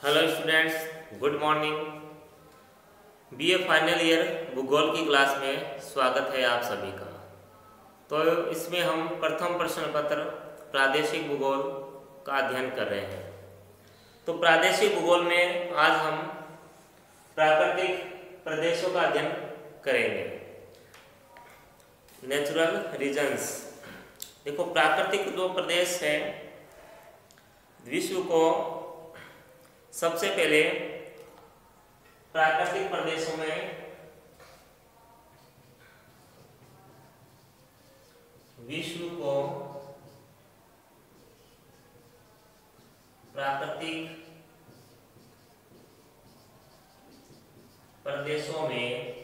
Hello students, good morning. BA final year भूगोल की class में स्वागत है आप सभी का। तो इसमें हम प्रथम प्रश्न पत्र प्रादेशिक भूगोल का अध्ययन कर रहे हैं। तो प्रादेशिक भूगोल में आज हम प्राकृतिक प्रदेशों का अध्ययन करेंगे। Natural regions. देखो, प्राकृतिक जो प्रदेश है विश्व को सबसे पहले प्राकृतिक प्रदेशों में विश्व को प्राकृतिक प्रदेशों में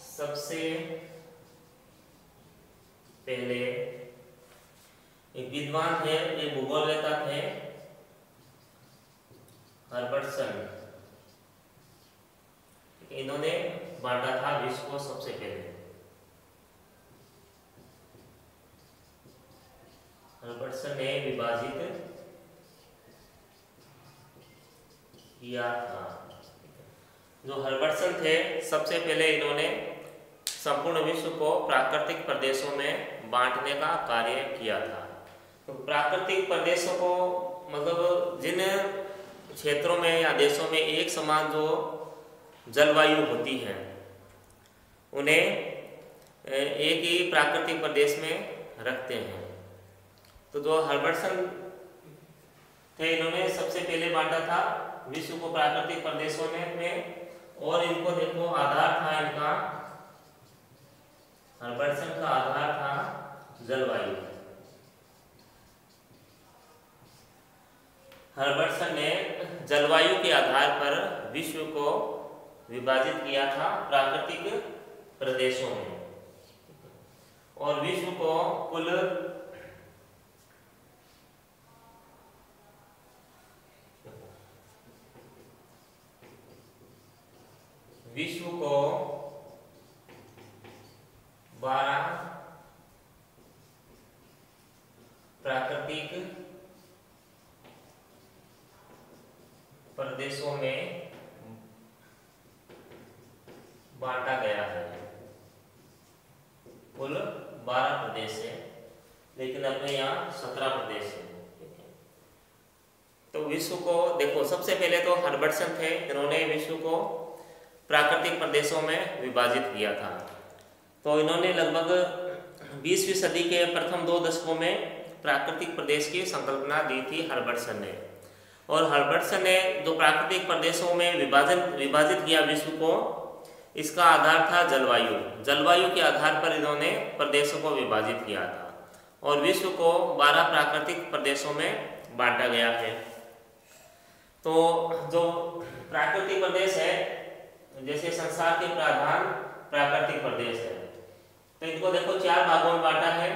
सबसे पहले एक विद्वान थे, ये भूगोल नेता थे, हर्बर्टसन। इन्होंने बांटा था विश्व को सबसे पहले। हर्बर्टसन ने विभाजित किया था। जो हर्बर्टसन थे, सबसे पहले इन्होंने संपूर्ण विश्व को प्राकृतिक प्रदेशों में बांटने का कार्य किया था। तो प्राकृतिक प्रदेशों को मतलब जिन क्षेत्रों में या देशों में एक समान जो जलवायु होती है उन्हें एक ही प्राकृतिक प्रदेश में रखते हैं। तो जो हर्बर्टसन थे, इन्होंने सबसे पहले बांटा था विश्व को प्राकृतिक प्रदेशों में। और इनको देखो, आधार था इनका, हर्बर्टसन का आधार था जलवायु। हर्बर्टसन ने जलवायु के आधार पर विश्व को विभाजित किया था प्राकृतिक प्रदेशों में। और विश्व को कुल विश्व को 12 प्राकृतिक प्रदेशों में बांटा गया है। कुल 12 प्रदेश है, लेकिन अपने यहाँ 17 प्रदेश है। तो विश्व को देखो, सबसे पहले तो हर्बर्टसन थे, इन्होंने विश्व को प्राकृतिक प्रदेशों में विभाजित किया था। तो इन्होंने लगभग 20वीं सदी के प्रथम 2 दशकों में प्राकृतिक प्रदेश की संकल्पना दी थी हर्बर्टसन ने। और हर्बर्टसन ने जो प्राकृतिक प्रदेशों में विभाजित किया विश्व को, इसका आधार था जलवायु। जलवायु के आधार पर इन्होंने प्रदेशों को विभाजित किया था और विश्व को 12 प्राकृतिक प्रदेशों में बांटा गया है। तो जो प्राकृतिक प्रदेश है, जैसे संसार के प्रधान प्राकृतिक प्रदेश है, तो इनको देखो 4 भागों में बांटा है।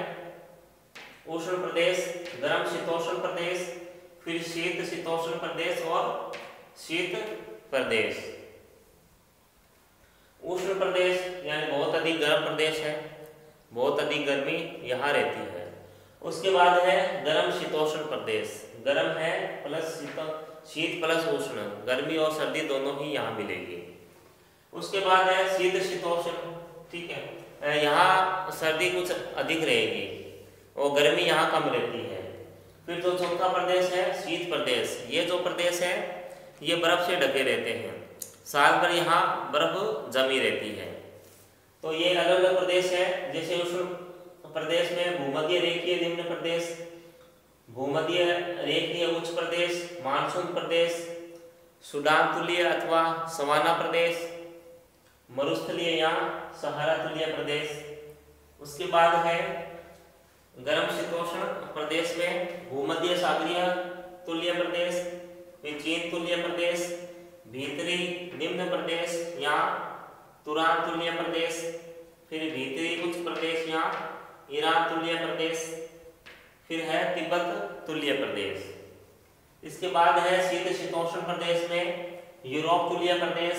उष्ण प्रदेश, गर्म शीतोष्ण प्रदेश, फिर शीत शीतोष्ण प्रदेश और शीत प्रदेश। उष्ण प्रदेश यानी बहुत अधिक गर्म प्रदेश है, बहुत अधिक गर्मी यहाँ रहती है। उसके बाद है गर्म शीतोष्ण प्रदेश, गर्म है प्लस शीत प्लस उष्ण, गर्मी और सर्दी दोनों ही यहाँ मिलेगी। उसके बाद है शीत शीतोष्ण, ठीक है, यहाँ सर्दी कुछ अधिक रहेगी और गर्मी यहाँ कम रहती है। फिर जो चौथा प्रदेश है शीत प्रदेश, ये जो प्रदेश है ये बर्फ से ढके रहते हैं, साल भर यहाँ बर्फ जमी रहती है। तो ये अलग अलग प्रदेश है। जैसे उष्ण प्रदेश में भूमध्य रेखीय निम्न प्रदेश, भूमध्य रेखीय उच्च प्रदेश, मानसून प्रदेश, सूडान तुल्य अथवा सवाना प्रदेश, मरुस्थलीय या सहारा तुल्य प्रदेश। उसके बाद है गर्म शीतोष्ण प्रदेश में भूमध्य सागरीय तुल्य प्रदेश, फिर चीन तुल्य प्रदेश, भीतरी निम्न प्रदेश या तुरान तुल्य प्रदेश, फिर भीतरी उच्च प्रदेश या ईरान तुल्य प्रदेश, फिर है तिब्बत तुल्य प्रदेश। इसके बाद है शीत शीतोष्ण प्रदेश में यूरोप तुल्य प्रदेश,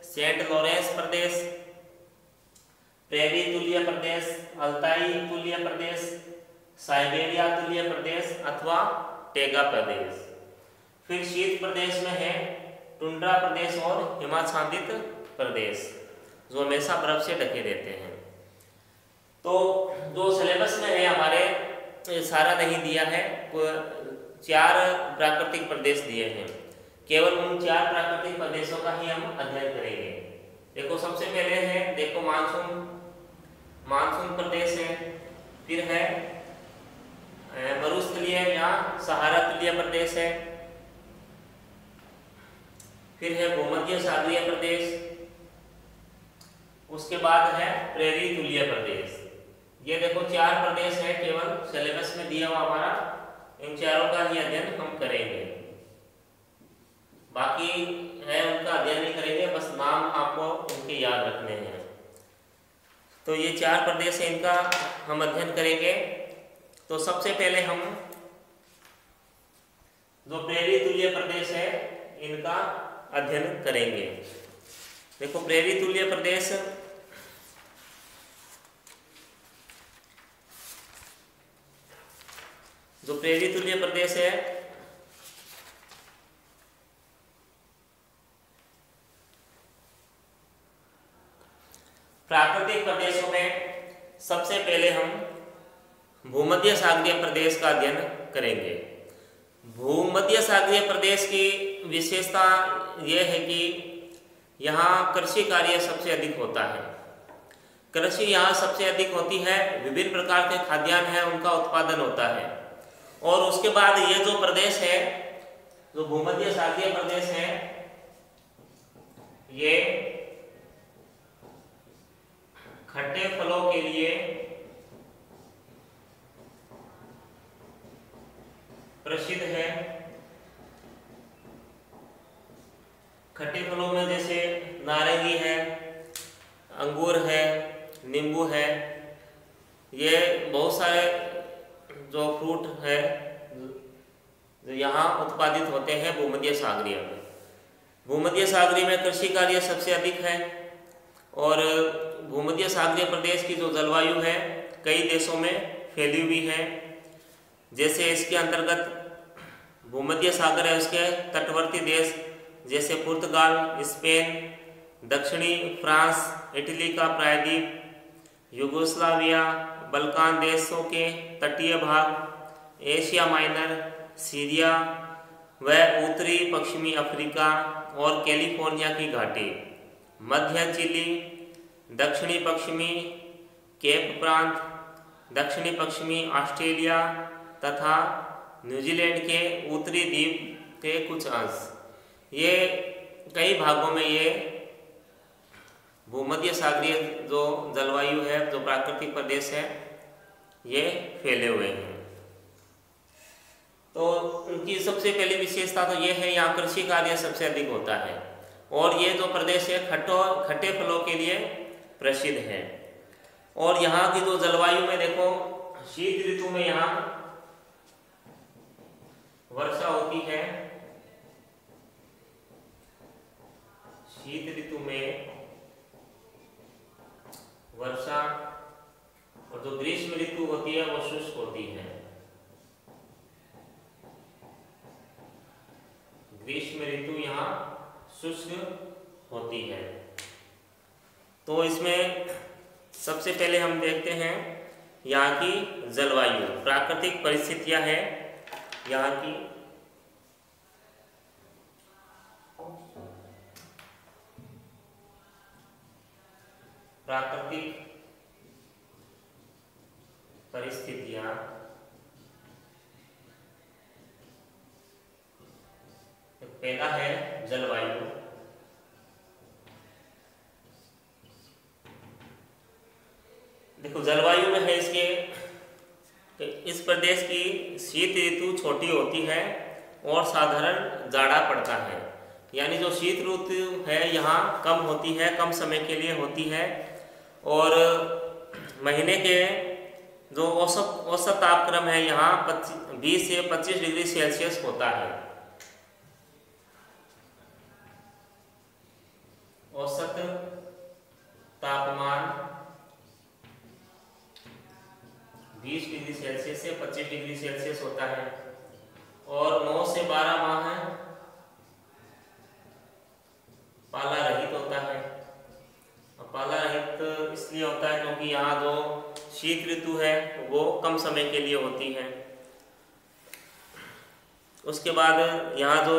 सेंट लॉरेंस प्रदेश, प्रेरी तुल्य प्रदेश, अल्ताई तुल्य प्रदेश, साइबेरिया तुल्य प्रदेश अथवा टेगा प्रदेश। फिर शीत प्रदेश में है टुंड्रा प्रदेश और हिमाच्छादित प्रदेश, जो हमेशा बर्फ से ढके रहते हैं। तो जो सिलेबस में है हमारे, ये सारा नहीं दिया है, 4 प्राकृतिक प्रदेश दिए हैं, केवल उन 4 प्राकृतिक प्रदेशों का ही हम अध्ययन करेंगे। देखो सबसे पहले है, देखो मानसून प्रदेश है, फिर है मरुस्थलीय या सहारा तुल्य प्रदेश है, फिर है भूमध्य सागरीय प्रदेश, उसके बाद है प्रेरी तुल्य प्रदेश। ये देखो 4 प्रदेश है, केवल सिलेबस में दिया हुआ हमारा, इन चारों का ही अध्ययन हम करेंगे, बाकी है उनका अध्ययन नहीं करेंगे, बस नाम आपको उनके याद रखने हैं। तो ये 4 प्रदेश है, इनका हम अध्ययन करेंगे। तो सबसे पहले हम जो प्रेरी तुल्य प्रदेश है इनका अध्ययन करेंगे। देखो प्रेरी तुल्य प्रदेश, जो प्रेरी तुल्य प्रदेश है प्राकृतिक प्रदेशों में सबसे पहले हम भूमध्य सागरीय प्रदेश का अध्ययन करेंगे। भूमध्य सागरीय प्रदेश की विशेषता यह है कि यहाँ कृषि कार्य सबसे अधिक होता है। कृषि यहाँ सबसे अधिक होती है, विभिन्न प्रकार के खाद्यान्न है उनका उत्पादन होता है। और उसके बाद ये जो प्रदेश है, जो भूमध्य सागरीय प्रदेश है, ये खट्टे फलों के लिए प्रसिद्ध है। खट्टे फलों में जैसे नारंगी है, अंगूर है, नींबू है, ये बहुत सारे जो फ्रूट है जो यहाँ उत्पादित होते हैं भूमध्य सागरीय में। भूमध्य सागरीय में कृषि कार्य सबसे अधिक है और भूमध्य सागरीय प्रदेश की जो जलवायु है कई देशों में फैली हुई है। जैसे इसके अंतर्गत भूमध्य सागर है, उसके तटवर्ती देश जैसे पुर्तगाल, स्पेन, दक्षिणी फ्रांस, इटली का प्रायद्वीप, यूगोस्लाविया, बल्कान देशों के तटीय भाग, एशिया माइनर, सीरिया व उत्तरी पश्चिमी अफ्रीका और कैलिफोर्निया की घाटी, मध्य चिली, दक्षिणी पश्चिमी केप प्रांत, दक्षिणी पश्चिमी ऑस्ट्रेलिया तथा न्यूजीलैंड के उत्तरी द्वीप के कुछ अंश, ये कई भागों में ये भूमध्य सागरीय जो जलवायु है, जो प्राकृतिक प्रदेश है, ये फैले हुए हैं। तो उनकी सबसे पहली विशेषता तो ये है, यहाँ कृषि कार्य सबसे अधिक होता है और ये जो प्रदेश है खट्टे फलों के लिए प्रसिद्ध है। और यहाँ की जो जलवायु में देखो, शीत ऋतु में यहाँ वर्षा होती है, शीत ऋतु में वर्षा, और जो ग्रीष्म ऋतु होती है वो शुष्क होती है। ग्रीष्म ऋतु यहाँ शुष्क होती है। तो इसमें सबसे पहले हम देखते हैं यहाँ की जलवायु, प्राकृतिक परिस्थितियां हैं यहाँ की। प्राकृतिक परिस्थितियां, पहला है जलवायु। देखो जलवायु में है इसके, इस प्रदेश की शीत ऋतु छोटी होती है और साधारण जाड़ा पड़ता है। यानी जो शीत ऋतु है यहाँ कम होती है, कम समय के लिए होती है और महीने के जो औसत तापक्रम है यहाँ 20 से 25 डिग्री सेल्सियस होता है। औसत तापमान 20 डिग्री सेल्सियस से 25 डिग्री सेल्सियस होता है और 9 से 12 माह पाला रहित होता है। पाला रहित इसलिए होता है क्योंकि यहाँ जो शीत ऋतु है वो कम समय के लिए होती है। उसके बाद यहाँ जो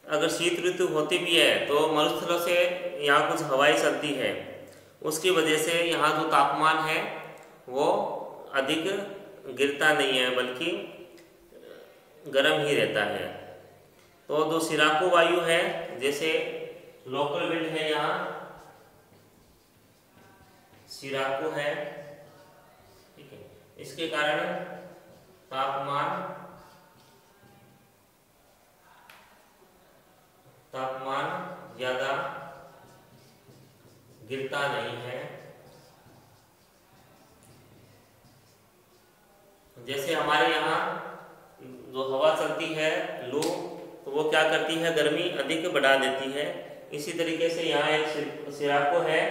अगर शीत ऋतु होती भी है तो मरुस्थलों से यहाँ कुछ हवाएं चलती है, उसकी वजह से यहाँ जो तापमान है वो अधिक गिरता नहीं है बल्कि गर्म ही रहता है। तो जो सिराको वायु है, जैसे लोकल विंड है, यहाँ सिराको है, ठीक है, इसके कारण तापमान ज्यादा गिरता नहीं है। जैसे हमारे यहाँ जो हवा चलती है लू, तो वो क्या करती है, गर्मी अधिक बढ़ा देती है। इसी तरीके से यहाँ एक सिराको है,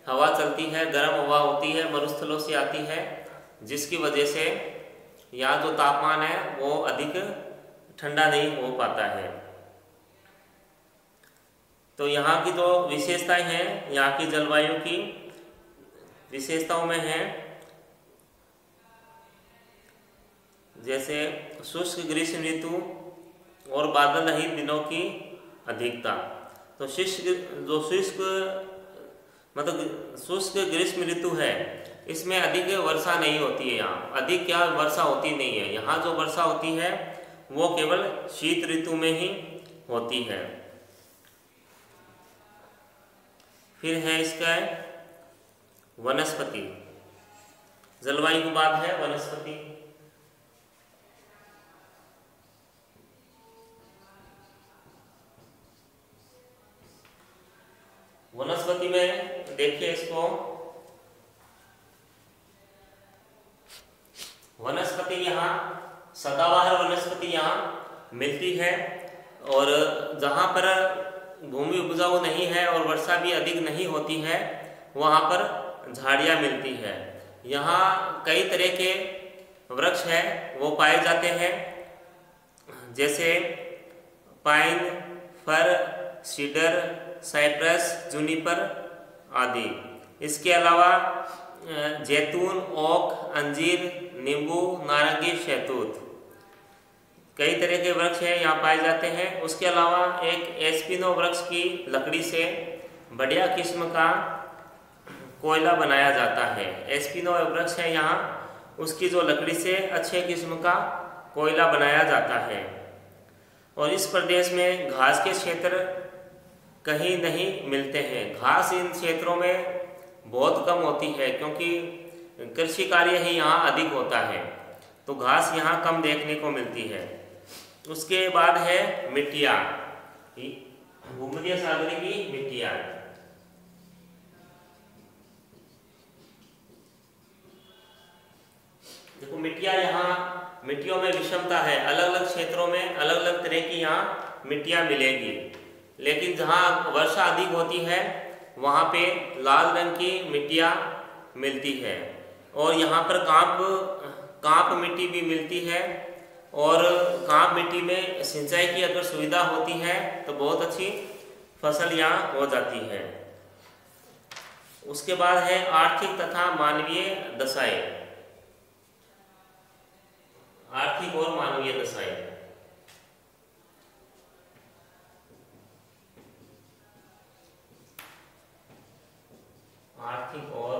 हवा चलती है, गर्म हवा होती है, मरुस्थलों से आती है, जिसकी वजह से यहाँ जो तापमान है वो अधिक ठंडा नहीं हो पाता है। तो यहाँ की जो विशेषताएं हैं, यहाँ की जलवायु की विशेषताओं में है जैसे शुष्क ग्रीष्म ऋतु और बादल रहित दिनों की अधिकता। तो शुष्क ग्रीष्म ऋतु है, इसमें अधिक वर्षा नहीं होती है। यहाँ अधिक क्या वर्षा होती नहीं है, यहाँ जो वर्षा होती है वो केवल शीत ऋतु में ही होती है। फिर है इसका वनस्पति, जलवायु के बाद है वनस्पति। वनस्पति में देखिए इसको, वनस्पति यहाँ सदाबहार वनस्पति यहाँ मिलती है, और जहाँ पर भूमि उपजाऊ नहीं है और वर्षा भी अधिक नहीं होती है वहाँ पर झाड़ियाँ मिलती है। यहाँ कई तरह के वृक्ष हैं वो पाए जाते हैं, जैसे पाइन, फर, सीडर, साइप्रस, जूनिपर आदि। इसके अलावा जैतून, ओक, अंजीर, नींबू, नारंगी, शहतूत, कई तरह के वृक्ष हैं यहाँ पाए जाते हैं। उसके अलावा एक एस्पिनो वृक्ष की लकड़ी से बढ़िया किस्म का कोयला बनाया जाता है। एस्पिनो वृक्ष है यहाँ, उसकी जो लकड़ी से अच्छे किस्म का कोयला बनाया जाता है। और इस प्रदेश में घास के क्षेत्र कहीं नहीं मिलते हैं। घास इन क्षेत्रों में बहुत कम होती है क्योंकि कृषि कार्य ही यहाँ अधिक होता है, तो घास यहाँ कम देखने को मिलती है। उसके बाद है मिट्टियाँ, भूमध्य सागर की मिट्टियाँ। देखो मिट्टियाँ, यहाँ मिट्टियों में विषमता है, अलग अलग क्षेत्रों में अलग अलग तरह की यहाँ मिट्टियाँ मिलेगी, लेकिन जहाँ वर्षा अधिक होती है वहाँ पे लाल रंग की मिट्टियाँ मिलती है। और यहाँ पर कांप मिट्टी भी मिलती है, और कांप मिट्टी में सिंचाई की अगर सुविधा होती है तो बहुत अच्छी फसल यहाँ हो जाती है। उसके बाद है आर्थिक तथा मानवीय दशाएं, आर्थिक और मानवीय दशाएं। आर्थिक और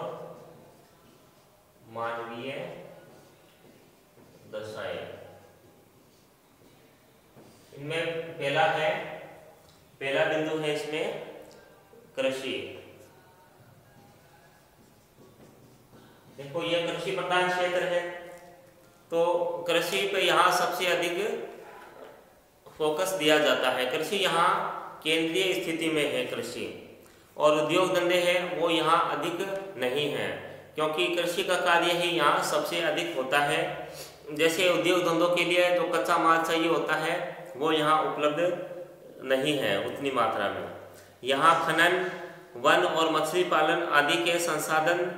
मानवीय दशाएं, इनमें पहला बिंदु है इसमें कृषि। देखो यह कृषि प्रधान क्षेत्र है, तो कृषि पे यहाँ सबसे अधिक फोकस दिया जाता है। कृषि यहाँ केंद्रीय स्थिति में है कृषि, और उद्योग धंधे हैं वो यहाँ अधिक नहीं है, क्योंकि कृषि का कार्य ही यहाँ सबसे अधिक होता है। जैसे उद्योग धंधों के लिए जो कच्चा माल चाहिए होता है वो यहाँ उपलब्ध नहीं है उतनी मात्रा में। यहाँ खनन, वन और मछली पालन आदि के संसाधन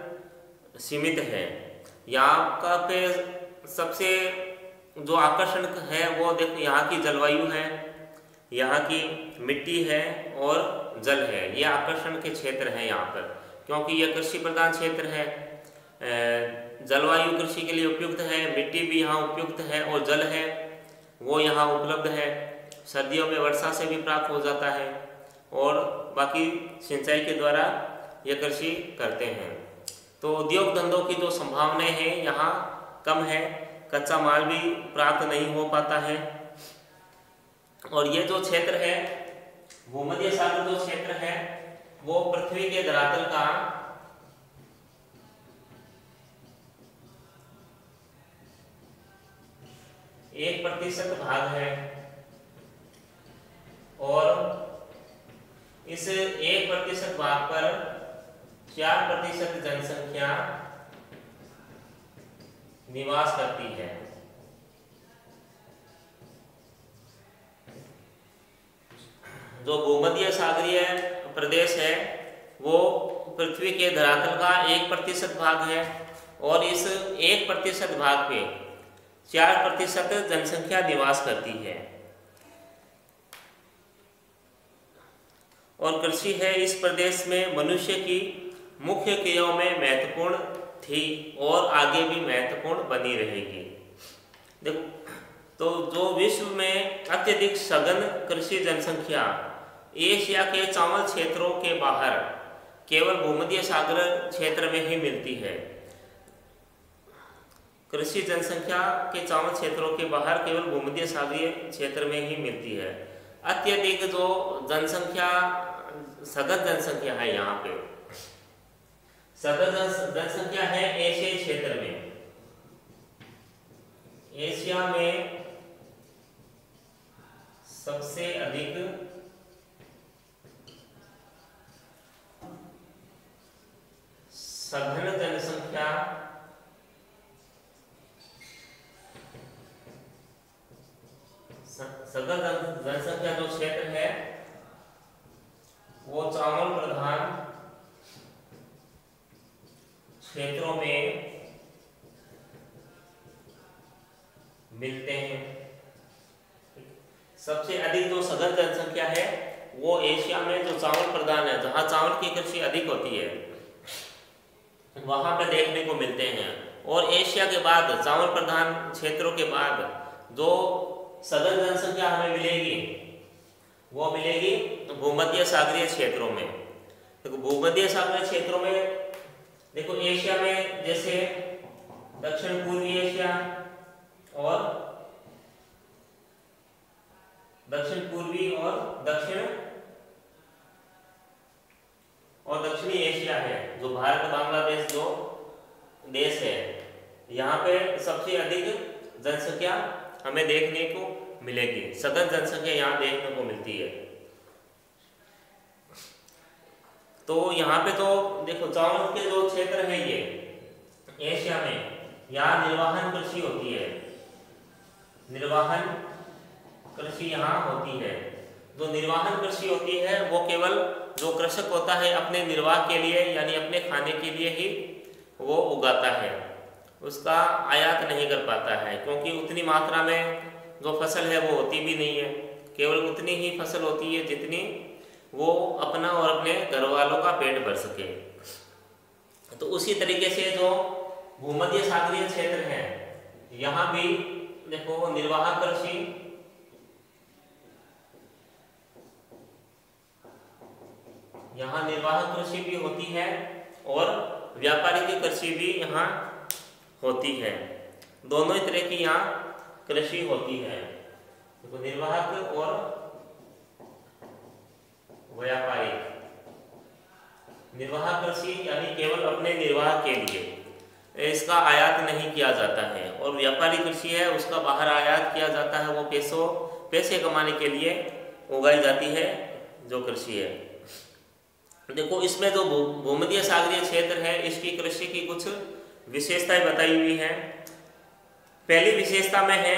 सीमित हैं। यहाँ का पे सबसे जो आकर्षण है वो देखो यहाँ की जलवायु है, यहाँ की मिट्टी है और जल है, ये आकर्षण के क्षेत्र हैं यहाँ पर, क्योंकि ये कृषि प्रधान क्षेत्र है। जलवायु कृषि के लिए उपयुक्त है, मिट्टी भी यहाँ उपयुक्त है और जल है वो यहाँ उपलब्ध है। सर्दियों में वर्षा से भी प्राप्त हो जाता है और बाकी सिंचाई के द्वारा ये कृषि करते हैं। तो उद्योग धंधों की जो संभावनाएं हैं यहाँ कम है, कच्चा माल भी प्राप्त नहीं हो पाता है। और ये जो क्षेत्र है भूमध्य सागर जो क्षेत्र है वो पृथ्वी के धरातल का 1% भाग है और इस 1% भाग पर 4% जनसंख्या निवास करती है। जो भूमध्य सागरीय प्रदेश है वो पृथ्वी के धरातल का 1% भाग है और इस 1% भाग पे 4% जनसंख्या निवास करती है। और कृषि है इस प्रदेश में मनुष्य की मुख्य क्रियाओं में महत्वपूर्ण थी और आगे भी महत्वपूर्ण बनी रहेगी। देखो तो जो विश्व में अत्यधिक सघन कृषि जनसंख्या एशिया के चावल क्षेत्रों के बाहर केवल भूमध्य सागर क्षेत्र में ही मिलती है। कृषि जनसंख्या के चावल क्षेत्रों के बाहर केवल भूमध्य सागरीय क्षेत्र में ही मिलती है। अत्यधिक जो जनसंख्या सघन जनसंख्या है यहाँ पे सघन जनसंख्या है एशियाई क्षेत्र में। एशिया में सबसे अधिक सघन जनसंख्या सघन जनसंख्या जो क्षेत्र है वो चावल प्रधान क्षेत्रों में मिलते हैं। सबसे अधिक जो सघन जनसंख्या है वो एशिया में जो चावल प्रधान है, जहां चावल की कृषि अधिक होती है वहां पर देखने को मिलते हैं। और एशिया के बाद चावल प्रधान क्षेत्रों के बाद जो सघन जनसंख्या हमें मिलेगी वो मिलेगी भूमध्य सागरीय क्षेत्रों में। देखो भूमध्य सागरीय क्षेत्रों में देखो एशिया में जैसे दक्षिण पूर्वी एशिया और दक्षिण पूर्वी और दक्षिणी एशिया है, जो भारत बांग्लादेश जो देश है यहाँ पे सबसे अधिक जनसंख्या हमें देखने को मिलेगी। सघन जनसंख्या यहाँ देखने को मिलती है। तो यहाँ पे तो देखो चावल के जो क्षेत्र है ये एशिया में, यहाँ निर्वाहन कृषि होती है। निर्वाहन कृषि यहाँ होती है। जो निर्वाहन कृषि होती है वो केवल जो कृषक होता है अपने निर्वाह के लिए यानी अपने खाने के लिए ही वो उगाता है, उसका आयात नहीं कर पाता है, क्योंकि उतनी मात्रा में जो फसल है वो होती भी नहीं है। केवल उतनी ही फसल होती है जितनी वो अपना और अपने घर वालों का पेट भर सके। तो उसी तरीके से जो भूमध्य सागरीय क्षेत्र है यहाँ भी देखो निर्वाह कृषि भी होती है और व्यापारिक कृषि भी यहाँ होती है। दोनों ही तरह की यहाँ कृषि होती है, तो निर्वाहक और व्यापारिक। निर्वाह कृषि यानी केवल अपने निर्वाह के लिए, इसका आयात नहीं किया जाता है। और व्यापारी कृषि है उसका बाहर आयात किया जाता है, वो पैसे कमाने के लिए उगाई जाती है जो कृषि है। देखो इसमें जो भूमध्य सागरीय क्षेत्र है इसकी कृषि की कुछ विशेषताएं बताई हुई हैं। पहली विशेषता में है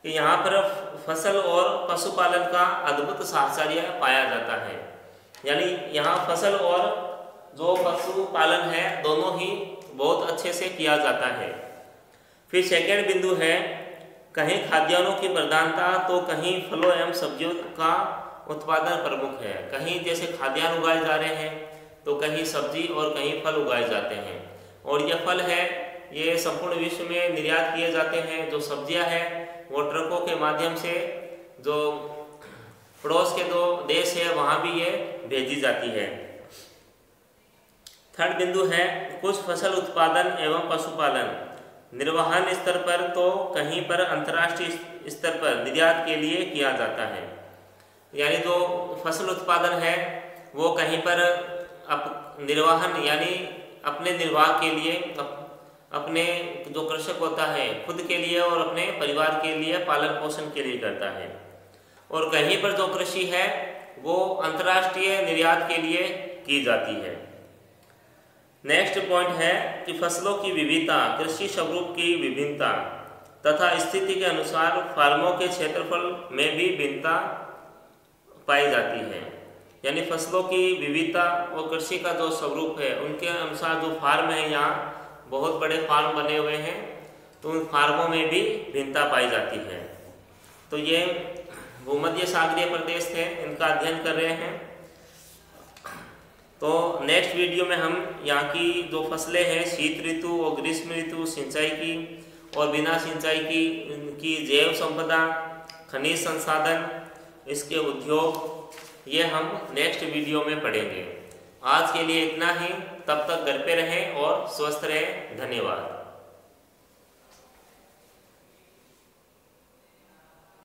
कि यहाँ पर फसल और पशुपालन का अद्भुत साहचर्य पाया जाता है। यानी यहाँ फसल और जो पशुपालन है दोनों ही बहुत अच्छे से किया जाता है। फिर सेकेंड बिंदु है, कहीं खाद्यान्नों की प्रधानता तो कहीं फलों एवं सब्जियों का उत्पादन प्रमुख है। कहीं जैसे खाद्यान्न उगाए जा रहे हैं तो कहीं सब्जी और कहीं फल उगाए जाते हैं। और ये फल है ये संपूर्ण विश्व में निर्यात किए जाते हैं। जो सब्जियां हैं वो ट्रकों के माध्यम से जो पड़ोस के दो देश है वहाँ भी ये भेजी जाती है। थर्ड बिंदु है, कुछ फसल उत्पादन एवं पशुपालन निर्वहन स्तर पर तो कहीं पर अंतर्राष्ट्रीय स्तर पर निर्यात के लिए किया जाता है। यानी जो फसल उत्पादन है वो कहीं पर निर्वहन यानी अपने निर्वाह के लिए, अपने जो कृषक होता है खुद के लिए और अपने परिवार के लिए पालन पोषण के लिए करता है। और कहीं पर जो कृषि है वो अंतर्राष्ट्रीय निर्यात के लिए की जाती है। नेक्स्ट पॉइंट है कि फसलों की विविधता, कृषि स्वरूप की विभिन्नता तथा स्थिति के अनुसार फार्मों के क्षेत्रफल में भी भिन्नता पाई जाती है। यानी फसलों की विविधता और कृषि का जो स्वरूप है उनके अनुसार जो फार्म है, यहाँ बहुत बड़े फार्म बने हुए हैं तो उन फार्मों में भी भिन्नता पाई जाती है। तो ये भूमध्य सागरीय प्रदेश थे, इनका अध्ययन कर रहे हैं। तो नेक्स्ट वीडियो में हम यहाँ की जो फसलें हैं शीत ऋतु और ग्रीष्म ऋतु, सिंचाई की और बिना सिंचाई की जैव संपदा, खनिज संसाधन, इसके उद्योग, ये हम नेक्स्ट वीडियो में पढ़ेंगे। आज के लिए इतना ही, तब तक घर पे रहें और स्वस्थ रहें। धन्यवाद।